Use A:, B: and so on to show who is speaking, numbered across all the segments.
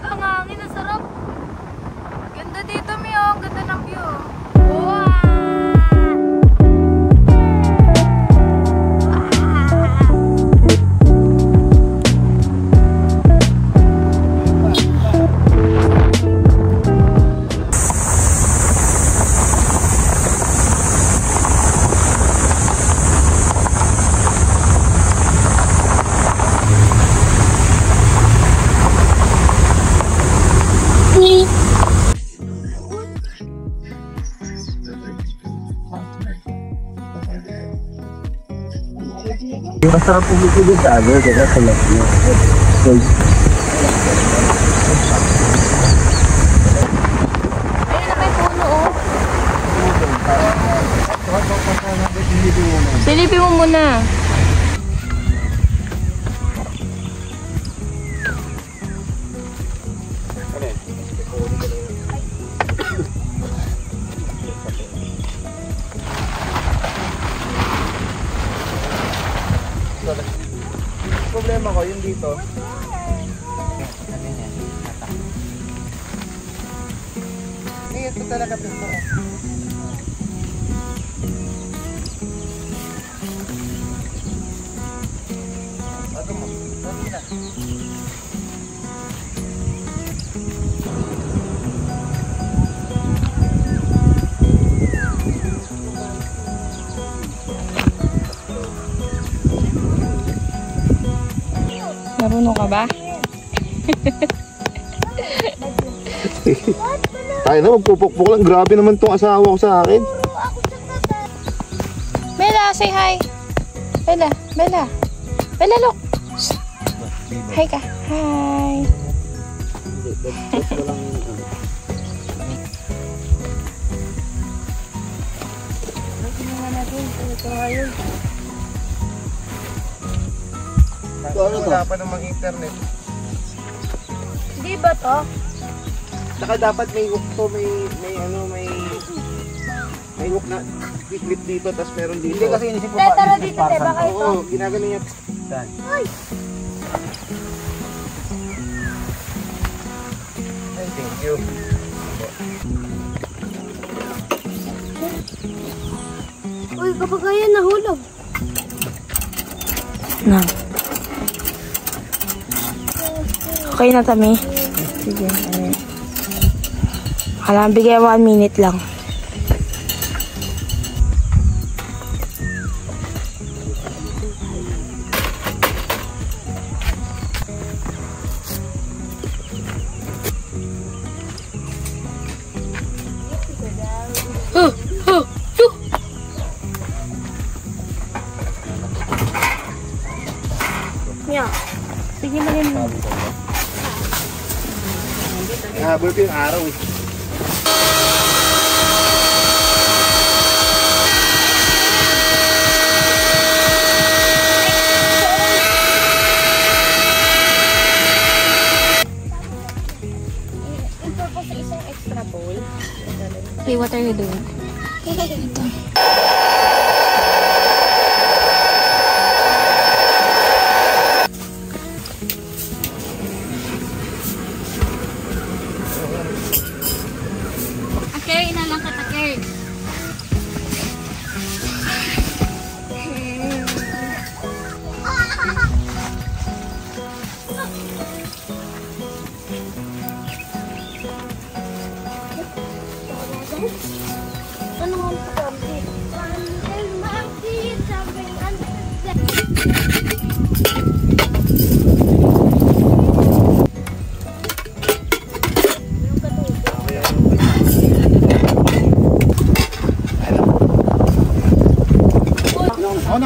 A: Ang hangin, ang sarap. Ganda dito, Mio. Ang ganda ng view. Wow!
B: Yung masarap po dito din sa ano, kaya sa laki niya.
A: Ayun na may puno, oh. Silipin mo muna.
B: Problema ko yung dito. Ito talaga dito. Bago mo. Bago na.
A: Marunong ka ba?
B: Tayo na, magpupukpuk lang. Grabe naman tong asawa ko sa akin.
A: Bella, say hi. Bella, Bella. Bella, look. Hi ka. Hi.
B: Wala pa namang internet.
A: Di ba to?
B: Saka dapat may hook to, may hook na clip dito, tapos meron dito. Hindi kasi inisip ko pa.
A: Tara dito, te, baka ito.
B: Oo, ginagano niya. Saan?
A: Ay!
B: Ay, thank you.
A: Uy, kapag ayan nahulog. Na. Okay na, Tami. Sige. Kailangan bigay 1 minute lang. Mia, sige mo rin mo.
B: Habol ko yung araw eh.
A: Okay, what are you doing? Ito. Okay, na lang kita, okay. Ano ang pagkabi?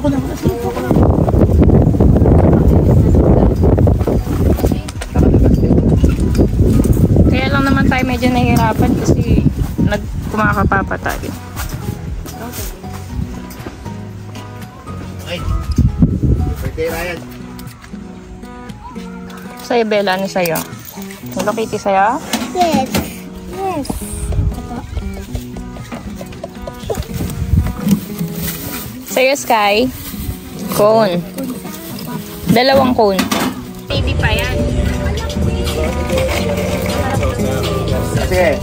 B: Ako na.
A: Kaya lang naman tayo medyo nahihirapan kasi kumakapapa tayo.
B: Ay, birthday Ryan.
A: Sa'yo, Bella, ano sa'yo? Hello Kitty sa'yo?
C: Yes. Yes.
A: Sa'yo, Sky? Cone. 2 cone. Baby pa yan.
B: Sige.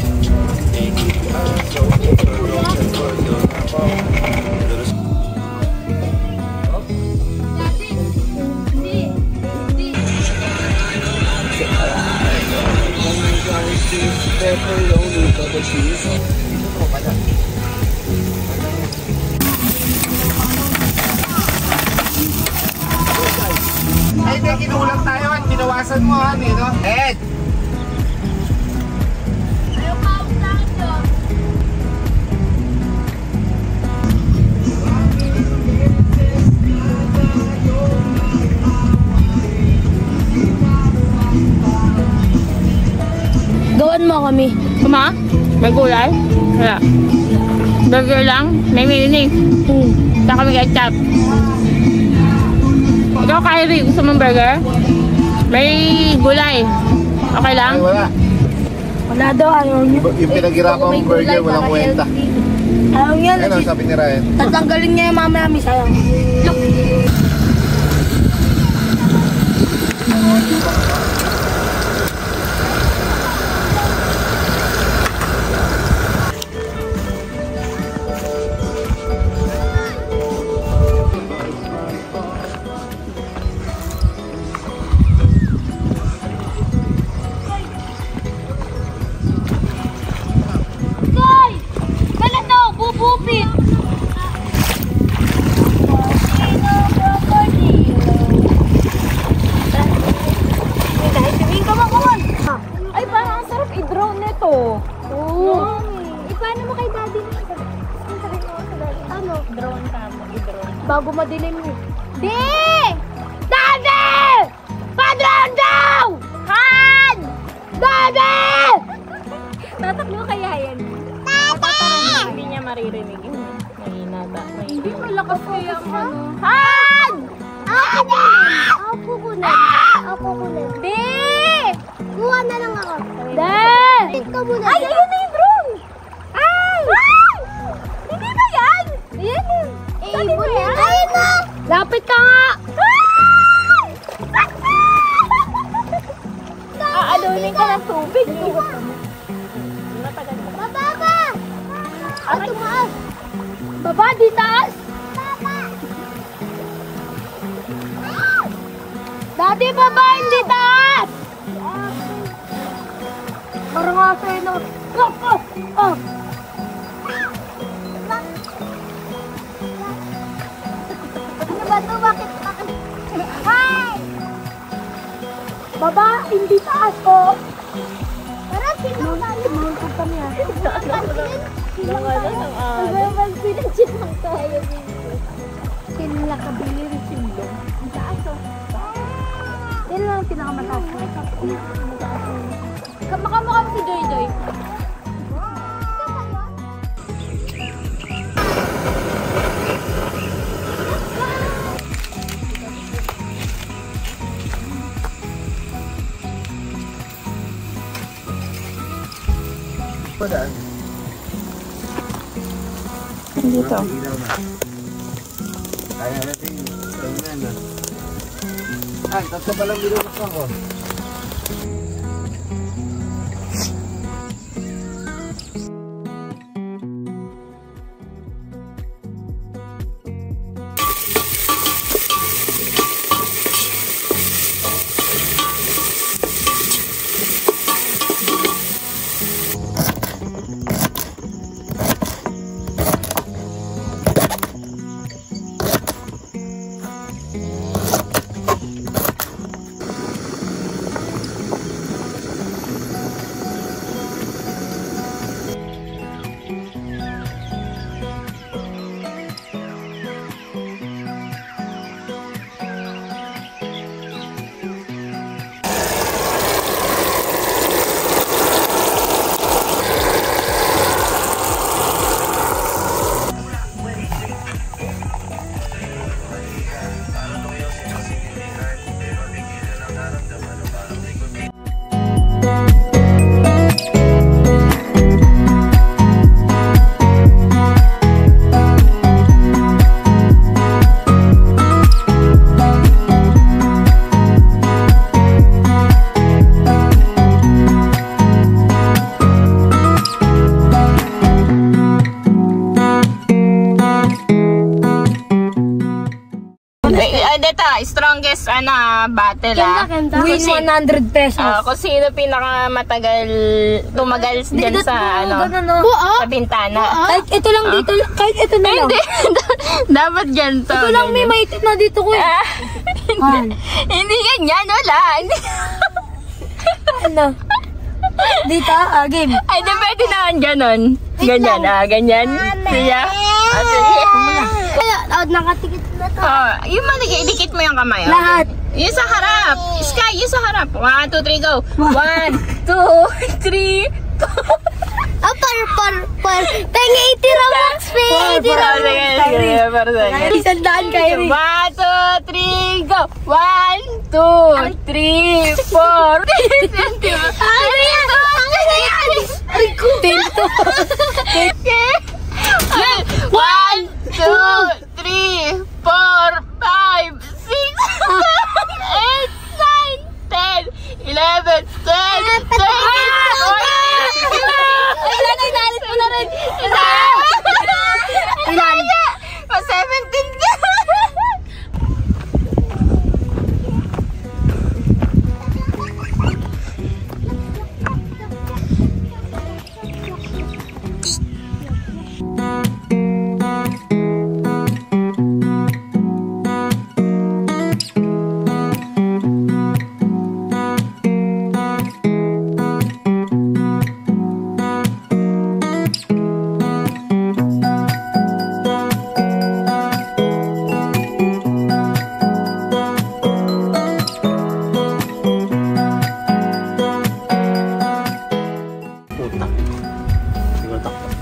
B: Pepperoni, double cheese. Dito mo pala. Ay, hindi, kinulang tayo at binawasan mo, han, eh, no? Ed!
A: Ayaw maawag sa akin yun.
D: Gawan mo kami. Kuma? May gulay? Wala. Burger lang? May mayonnaise? Saka may ketchup. Ikaw, Kyrie, gusto mong burger? May gulay. Okay lang?
B: Ay, wala.
D: Wala daw, ayaw niyo.
B: Yung pinaghirapan mong burger, walang kwenta.
D: Ayaw niya.
B: Ano sabi ni Ryan?
D: Tatanggalin niya yung mama namin, sayang. Look!
A: Hoy! Kala to, bubupit! Dahil tumingin ka makuhan! Ay, parang ang sarap i-drone nito. Oo. Paano mo kay daddy? Ano? Drone ka mo, i-drone.
D: Bago madilim mo.
A: Di! Daddy! Pa-drone daw! Han! Daddy! Tatakbo kaya yan.
D: Hindi niya maririnig yun. Mahina ba?
A: Hindi malakas kaya ang ano. Han!
C: Ako kunin.
A: Di!
C: Kuha na lang ako.
A: Dad!
C: Ikaw muna.
A: Ay, ayun na yung drone! Ay! Ay! Hindi ba yan? Ayan yun. Sabi mo yan?
C: Ayun na!
A: Lapit ka nga! Aalunin ka ng tubig.
C: Mababa! At tumaas.
A: Baba, di taas! Dati baba, hindi taas!
D: Parang nga sa'yo na. Oh!
C: Ano ba ito? Bakit? Hi!
D: Baba, hindi taas ko.
C: Tara, silang tayo.
D: Mountag kami ah.
C: Silang tayo. Nagpapansin silang tayo.
D: Sila kabili rin silong. Ang taas oh. Yan lang ang pinakamataas ko.
A: Makamukha mo si Joy Joy.
B: Padaan.
D: Dito.
B: Ilaw na. Kaya natin yung na. Ay, tatlo pa lang binukas ako.
D: ito, strongest battle
C: Ganda.
A: Win 100 pesos.
D: Kung sino tumagal dyan sa sa bintana.
A: Kahit ito lang dito, kahit ito na lang.
D: Hindi. Dapat ganito.
A: Ito lang may maitit na dito ko eh.
D: Hindi ganyan, wala. Hindi.
A: Ano? Dito, game.
D: Ay, di pwede naman ganon. Ganyan, ganyan. Siya. Sige.
C: Nakatikit na to.
D: Yung dikit mo yung kamay.
A: Lahat.
D: Yung sa harap. Sky, yung sa harap. 1, 2, 3, go. 1, 2, 3, go.
C: Tenga 80 Robux, Faye. 80 Robux.
A: Isang daan kayo.
D: 1, 2, 3, go. 1, 2, 3, 4.
C: Ano yan?
A: Tinto.
D: 1, 2, 3, 4, 5, 6, 7, 8, 9, 10, 11, 12, 13, 14.
C: Inalit mo na rin.
A: Ilan?
D: 17 ka.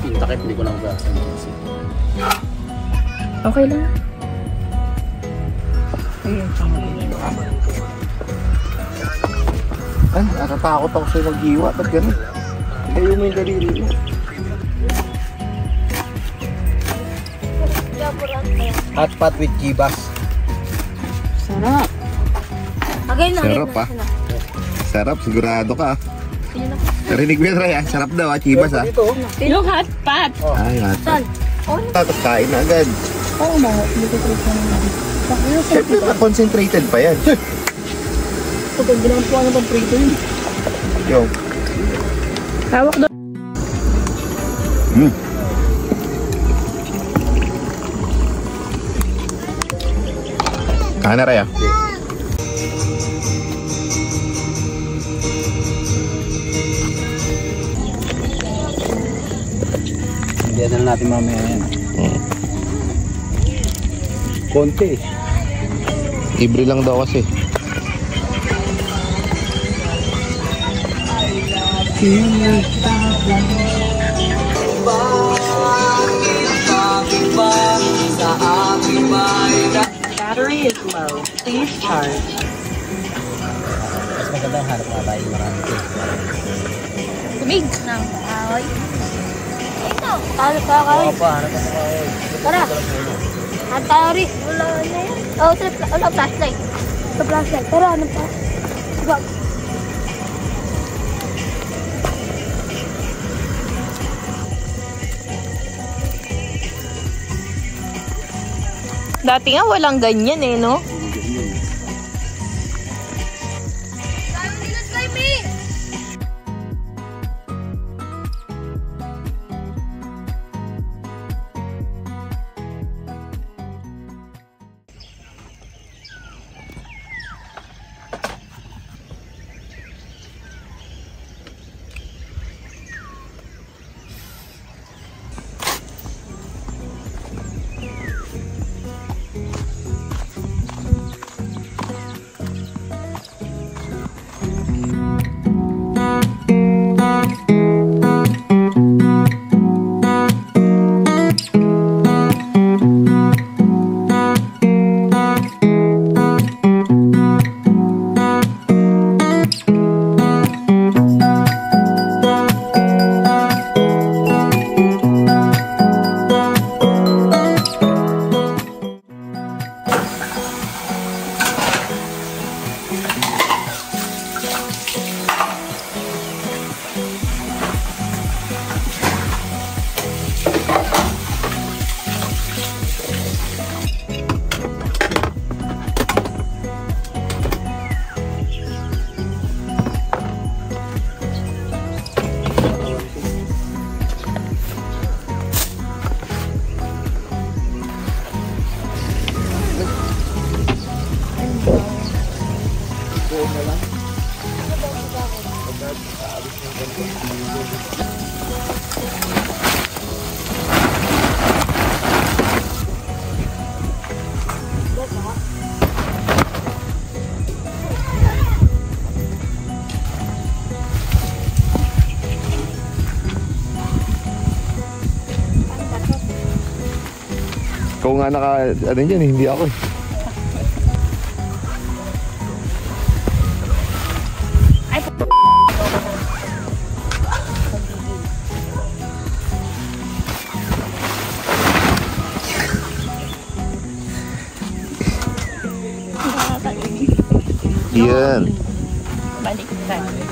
B: Yung takip, hindi ko lang ugasan.
D: Okay lang.
B: Ay, natatakot ako sa'yo mag-iwa. Ba't ganun? Kayo mo yung daliri mo. Hot pot with kibas.
A: Sarap. Again na.
B: Sarap ah. Sarap, sigurado ka. Narinig mo yun, Ray, ah. Sarap daw ah, kibas ah.
D: Yung hot pot.
B: Ay, hot pot. Tapos kain na agad.
A: Oo na. Hindi ko trip na.
B: Siyempre, concentrated pa yan.
A: Kapag ginampuan na pang prito yun.
B: Yung.
D: Hawak doon.
B: Kain na, Ray ah. Hindi na natin mamaya yan. Konti. Libre lang daw kasi.
E: Battery is low. Please charge.
B: Mas magandang hanap nga tayo marami ito.
D: Tubig.
C: Ano pa kayo?
B: Hanap ka tayo.
C: Tara. Ano tayo rin? Wala na yan. Wala flashlight. Sa flashlight. Tara, ano pa? Diba?
D: Dati nga walang ganyan eh, no?
B: Ikaw nga ano dyan eh, hindi ako eh. Yan.
D: Baliktad.